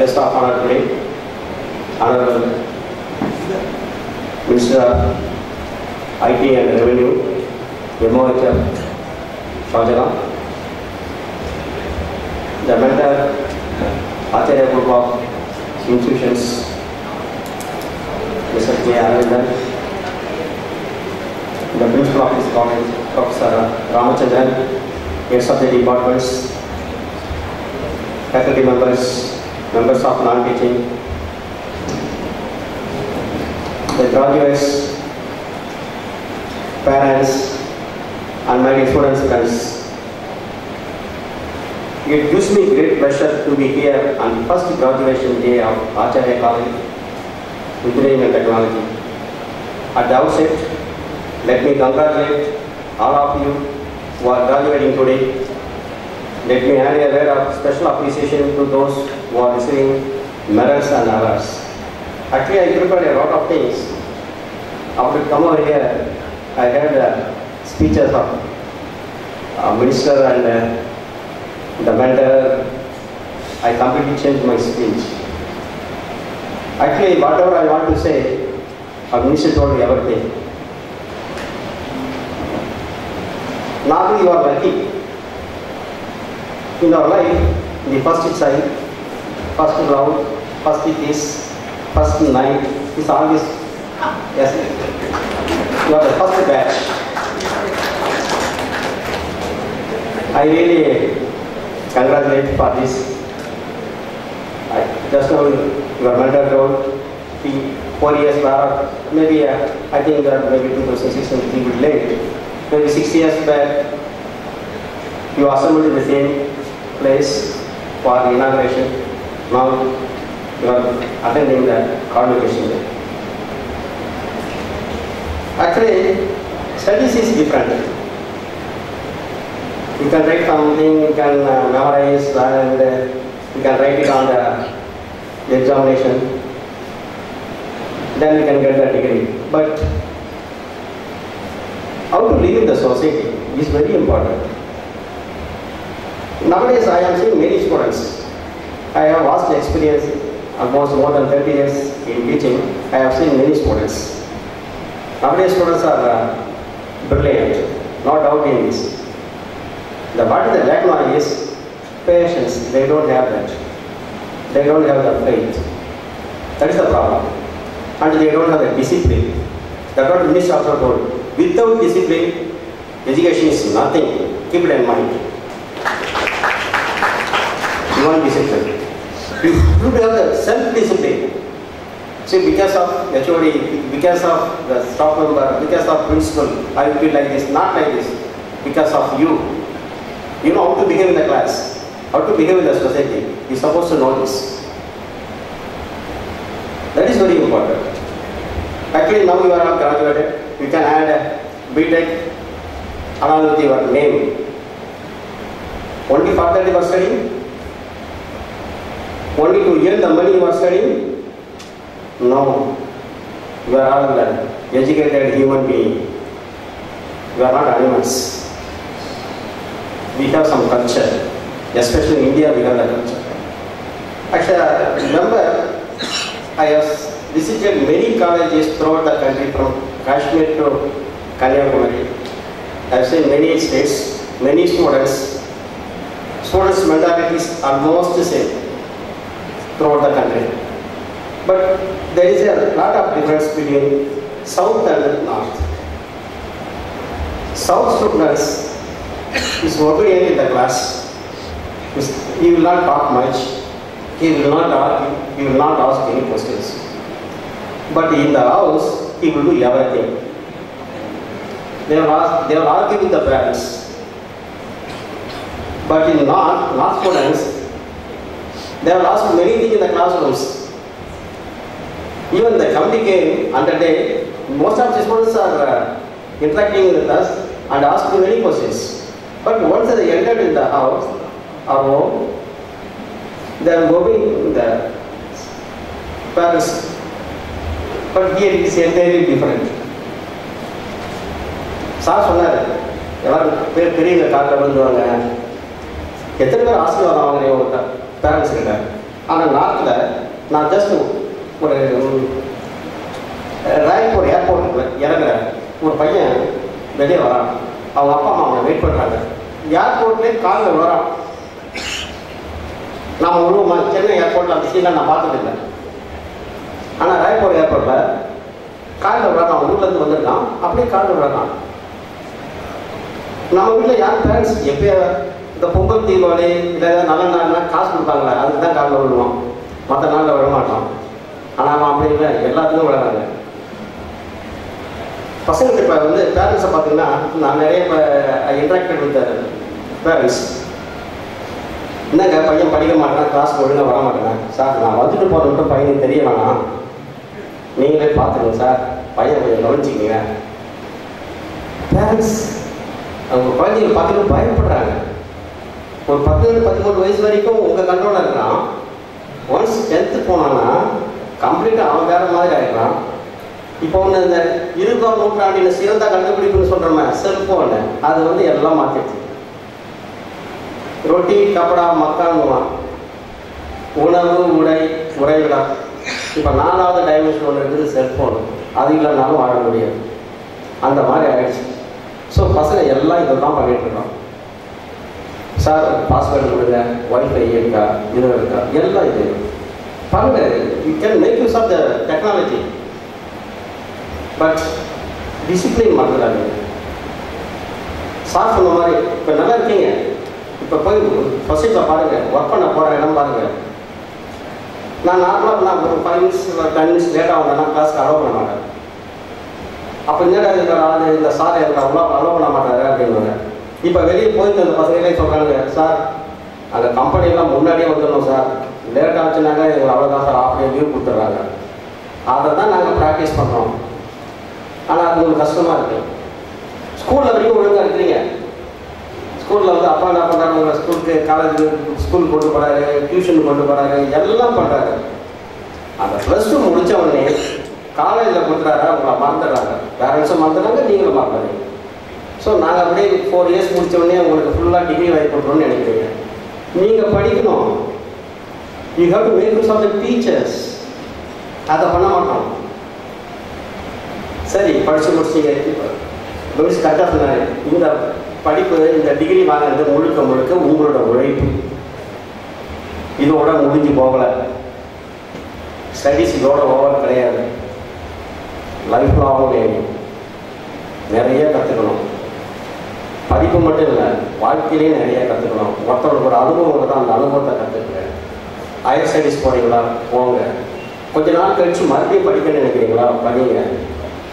guest of honor today, Honorable Minister of IT and Revenue, MOHF, Shahjahan, the mentor, Acharya Group of Institutions, Mr. K. Aravindan, the Principal of this college, Professor Ramachandran, heads of the departments, faculty members, members of non-teaching, the graduates, parents, and my dear students and friends. It gives me great pleasure to be here on the first graduation day of Acharya College, Engineering and Technology. At the outset, let me congratulate all of you who are graduating today. Let me add a word of special appreciation to those who are receiving medals and awards. Actually, I prepared a lot of things. After come over here, I heard speeches of minister and the mentor. I completely changed my speech. Actually, whatever I want to say, our minister told me everything. Now you are lucky. In our life, the first child, first love, first kiss, first night is always, yes, you are the first batch. I really congratulate for this. Just now your mentor told 4 years back, maybe I think that maybe 2006 and 3 would late. Maybe 6 years back, you assembled in the same place for the inauguration. Now you are attending the convocation day. Actually, studies is different. You can write something, you can memorize, and you can write it on the examination. Then you can get the degree. But how to live in the society is very important. Nowadays, I am seeing many students. I have vast experience, almost more than 30 years in teaching. I have seen many students. Nowadays, students are brilliant, no doubt in this. What is the lack now is patience. They don't have that. They don't have the faith. That is the problem. And they don't have the discipline. That's what the minister also told. Without discipline, education is nothing. Keep it in mind. You want discipline. You have the self-discipline. See, because of HOD, because of the staff member, because of principal, I will be like this, not like this. Because of you. You know how to behave in the class, how to behave in the society. You're supposed to know this. That is very important. Actually, now you are all graduated, you can add a BTech along with your name. Only for that you are studying? Only to earn the money you are studying? No. You are all educated human beings. You are not animals. We have some culture. Especially in India, we have the culture. Actually, I remember I have visited many colleges throughout the country from Kashmir to Kanyakumari. I have seen many states, many students. Students' mentality is almost the same throughout the country. But there is a lot of difference between South and North. South students is obedient in the class. He will not talk much. He will not argue. He will not ask any questions. But in the house, he will do everything. They will argue with the parents. But in North students, they will ask many things in the classrooms. Even the committee came under day, most of the students are interacting with us and asking many questions. But once they entered in the house or home, they are going the parents. But here it is entirely different. Sir சொன்னாரு, எல்லாரும் பெரியவங்க காட்டில் வந்துடுவாங்க. எத்தனை பேர் ஆசீர்வாதம் வாங்குறீங்க உங்க பேரண்ட்ஸ் கிட்ட? ஆனால் நாட்டில் நான் ஜஸ்ட் ஒரு ராயப்பூர் ஏர்போர்ட்டில் இறங்குறேன். ஒரு பையன் வெளியே வரான், அவங்க அப்பா அம்மா அவனை வெயிட் பண்ணுறாங்க. ஏர்போர்ட்லேயே காலில் வரான். நம்ம உருவமா சென்னை ஏர்போர்ட்டில் அந்த சீனாக நான் பார்த்ததில்லை. ஆனால் ராயப்பூர் ஏர்போர்ட்டில் காலில் விழாதான், ஊர்லேருந்து வந்திருக்கான், அப்படியே காலில் விழாதான். நம்ம வீட்டில் யார் பேரண்ட்ஸ் எப்போ இந்த பொங்கல் தீபாவளி இல்லை நல்ல நாள்னா காசு கொடுப்பாங்களே, அதுக்கு தான் காலில் விழுவோம், மற்ற நாளில் விழ மாட்டோம். ஆனால் அவன் அப்படி இல்லை, எல்லாத்துக்கும் விழறாங்க. பசங்களுக்கு இப்போ வந்து பேரண்ட்ஸை பார்த்தீங்கன்னா, நான் நிறைய இப்போ இன்ட்ராக்டட் வித் பேரண்ட்ஸ். என்னங்க பையன் படிக்க மாட்டேன், கிளாஸ்க்கு ஒழுங்காக வர மாட்டேன் சார், நான் வந்துட்டு போகிறேன்ட்டு பையனுக்கு தெரிய வேணாம், நீங்களே பார்த்துக்கோங்க சார், பையன் கொஞ்சம் கவனிச்சிக்கிங்க. பேரண்ட்ஸ் அவங்க குழந்தைங்க பார்த்துட்டு பயப்படுறாங்க. ஒரு 10-13 வயசு வரைக்கும் உங்கள் கண்ட்ரோலில் இருக்கிறான். ஒன்ஸ் 10th போனான்னா கம்ப்ளீட்டாக அவன் வேறு மாதிரி ஆகிடுறான். இப்போ ஒன்று இந்த 20ஆம் நூற்றாண்டில் சிறந்த கண்டுபிடிப்புன்னு சொல்கிறோமே செல்ஃபோனு, அது வந்து எல்லாம் மாற்றிடுச்சு. ரொட்டி கப்படா மக்கான்னுவான், உணவு உடை உறைவிடம். இப்போ 4வது டைமென்ஷன் ஒன்று இருக்குது செல்ஃபோன், அது இல்லைனாலும் வாழ முடியாது, அந்த மாதிரி ஆகிடுச்சு. ஸோ பசங்க எல்லாம் இதை தான் பண்ணிகிட்ருக்கோம். சார் பாஸ்வேர்டு கொடுங்க, ஒய்ஃபை இருக்கா, இது இருக்கா, எல்லாம் இது பாருங்க. You can make use of the technology, but discipline மாற்றுறாங்க. சார் சொன்ன மாதிரி இப்போ நல்லா இருக்கீங்க, இப்போ போய் சொசைட்டியில் பாருங்கள், ஒர்க் பண்ண போகிற இடம் பாருங்கள். நான் நார்மலாக நான் ஒரு 5 minutes 10 minutes லேட்டாக வந்தேன்னா கிளாஸ்க்கு அலோவ் பண்ண மாட்டேன். அப்போ என்னடா இந்த சார் எனக்கு அலோவ் பண்ண மாட்டாரு அப்படின்னு. இப்போ வெளியே போயிட்டு அந்த பசங்களே சொல்கிறாங்க, சார் அந்த கம்பெனியெல்லாம் முன்னாடியே வந்துடணும் சார், லேட் ஆச்சுனாங்க எங்களுக்கு அவ்வளோதான் சார், ஆஃப் லீவ் கொடுத்துட்றாங்க. அதை தான் நாங்கள் ப்ராக்டிஸ் பண்ணுறோம். ஆனால் அது உங்களுக்கு கஷ்டமாக இருக்குது. ஸ்கூலில் வரைக்கும் ஒழுங்காக இருக்கிறீங்க. ஸ்கூலில் வந்து அப்பா என்ன பண்ணுறாங்க, உங்களை ஸ்கூலுக்கு காலேஜுக்கு ஸ்கூல் கொண்டு போகிறாரு, டியூஷன் கொண்டு போகிறாரு, எல்லாம் பண்ணுறாரு. அந்த +2 முடித்த உடனே காலேஜில் கொடுக்குறாரு, உங்களை மறந்துடுறாங்க. பேரண்ட்ஸும் மறந்துடுறாங்க, நீங்களும் மறந்துடுறீங்க. ஸோ நாங்கள் அப்படியே 4 years முடித்த உடனே உங்களுக்கு ஃபுல்லாக டிகிரி வாங்கி கொடுக்குறோன்னு நினைக்கிறீங்க. நீங்கள் படிக்கணும். You have to make use of the teachers. அதை பண்ண மாட்டோம். சரி படித்து முடிச்சிங்க, முடிச்சு கரெக்டாக சொன்னார். இந்த படிப்பு, இந்த டிகிரி வாங்குறது முழுக்க முழுக்க உங்களோட உழைப்பு. இதோட முடிஞ்சு போகலை. ஸ்டடீஸ் இதோட ஓவர் கிடையாது. லைஃப் லாங் லேர்னிங், நிறைய கற்றுக்கணும். படிப்பு மட்டும் இல்லை, வாழ்க்கையிலேயே நிறைய கற்றுக்கணும். ஒருத்தவங்களோட அனுபவங்களை தான் அந்த அனுபவத்தை கற்றுக்கிறேன். ஹையர் ஸ்டடீஸ் போகிறீங்களா போங்க, கொஞ்ச நாள் கழிச்சு மறுபடியும் படிக்கணும்னு நினைக்கிறீங்களா படிங்க.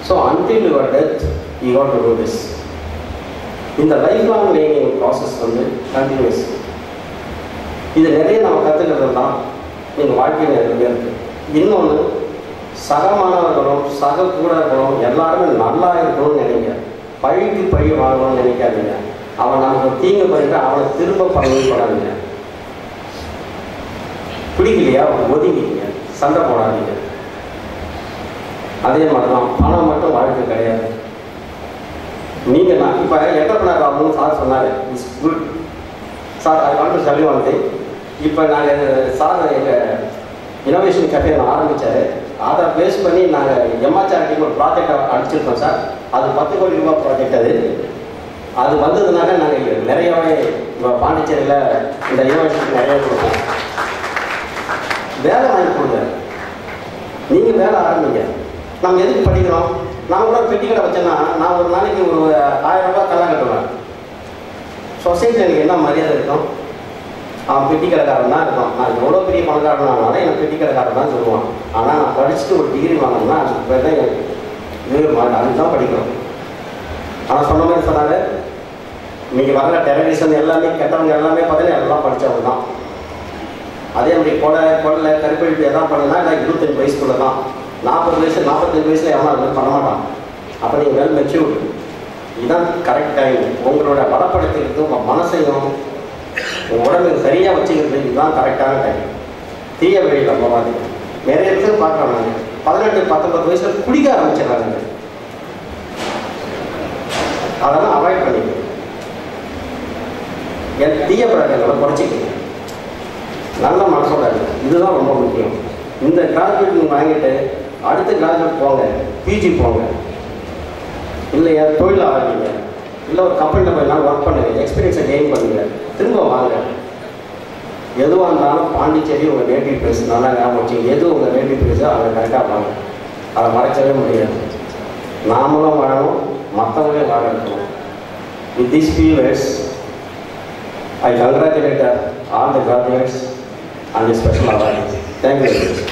So until your death you have to do this. இந்த லைஃப் லாங் லேர்னிங் ப்ராசஸ் வந்து கண்டினியூஸ். இது நிறைய நம்ம கற்றுக்கிறது தான் நீங்கள் வாழ்க்கையில் நிறைய இருக்குது. இன்னொன்று, சக மாணவர்களும் சக கூடர்களும் எல்லாருமே நல்லா இருக்கணும்னு நினைங்க. பழிக்கு பழி வாங்கணும்னு நினைக்காதீங்க. அவன் நமக்கு தீங்கு பண்ணிட்டு அவனை திரும்ப பண்ணணும் போடாதீங்க. பிடிக்கலையா ஒதுங்கிங்க, சண்டை போடாதீங்க. அதே மாதிரி தான் பணம் மட்டும் வாழ்க்கை கிடையாது. நீங்கள் நான் இப்போ என்டர்பிரனர் ஆகணும்னு சார் சொன்னார். It's good sir, I want to tell you one thing. இப்போ நாங்கள் சார் எங்கள் இனோவேஷன் கேஃபே ஆரம்பித்தார். அதை பேஸ் பண்ணி நாங்கள் எம்ஆர்ஆர்டிக்கு ஒரு ப்ராஜெக்டை அடிச்சிருக்கோம் சார். அது 10 கோடி ரூபா ப்ராஜெக்ட். அது வந்ததுனால நாங்கள் நிறையவே பாண்டிச்சேரியில் இந்த இனோவேஷனுக்கு நிறைய கொடுப்போம். வேலை வாங்கி கொடுங்க, நீங்கள் வேலை ஆரம்பிங்க. நம்ம எதுக்கு படிக்கிறோம்? நான் கூட பெட்டி கடை வச்சேன்னா நான் ஒரு நாளைக்கு ஒரு 1000 ரூபா கல்லை கட்டுவேன். சொசைட்டியில் எனக்கு என்ன மரியாதை இருக்கும்? அவன் பெட்டி கடைக்காரன் தான் இருக்கும். நான் எவ்வளோ பெரிய பணக்காரனாலும் எனக்கு பெட்டி கடைக்காரன் தான் சொல்லுவான். ஆனால் நான் படிச்சுட்டு ஒரு டிகிரி வாங்கினோம்னா அதுக்கு பேர் தான் எனக்கு அதுக்கு தான் படிக்கிறோம். ஆனால் சொன்ன மாதிரி சொன்னாங்க, நீங்கள் வர்ற டெலிவிஷன் எல்லாமே கெட்டவங்க எல்லாமே பார்த்தீங்கன்னா எல்லாம் படித்தவங்க தான். அதே மாதிரி கொடை கருப்பழிப்பு எதாவது பண்ணினா இல்லை 25 வயசுக்குள்ளே தான். 40 வயசு 45 வயசில் எவனா அது பண்ண மாட்டான். அப்போ நீங்கள் வெல் மெச்சூர்டு. இதுதான் கரெக்ட் டைம். உங்களோட பலப்படுத்திக்கிறது உங்கள் மனசையும் உங்கள் உடம்பு சரியாக வச்சுக்கிறது இதுதான் கரெக்டான டைம். தீய வழியில் நம்ம பார்த்துக்கணும். நிறைய பேர் பார்க்குறோம். நாங்கள் 18-19 வயசில் குடிக்க ஆரம்பிச்சிடறாங்க. அதெல்லாம் அவாய்ட் பண்ணிக்கணும். என் தீய பழக்கங்களை குறைச்சிக்கணும். நல்ல மனசோட இருக்குது. இதுதான் ரொம்ப முக்கியம். இந்த கிராஜுவேட் நீங்கள் வாங்கிட்டு அடுத்த கிராஜுவேட் போங்க, பிஜி போங்க, இல்லையா தொழில் ஆரம்பிங்க, இல்லை ஒரு கம்பெனியில் போய் நாள் ஒர்க் பண்ணுங்க, எக்ஸ்பீரியன்ஸை கெயின் பண்ணுங்க, திரும்ப வாங்க. எதுவாக இருந்தாலும் பாண்டிச்சேரி உங்கள் நேட்டிவ் பிளேஸ் நல்லா ஞாபகம் வச்சு, எது உங்கள் நேட்டிவ் பிளேஸோ அதை கரெக்டாக வாங்க. அதை மறைச்சவே முடியாது. நாமளும் வாழணும், மற்றவங்களே வாழ இருக்கணும். With these few words, I congratulate all the graduates and the special award. Thank you.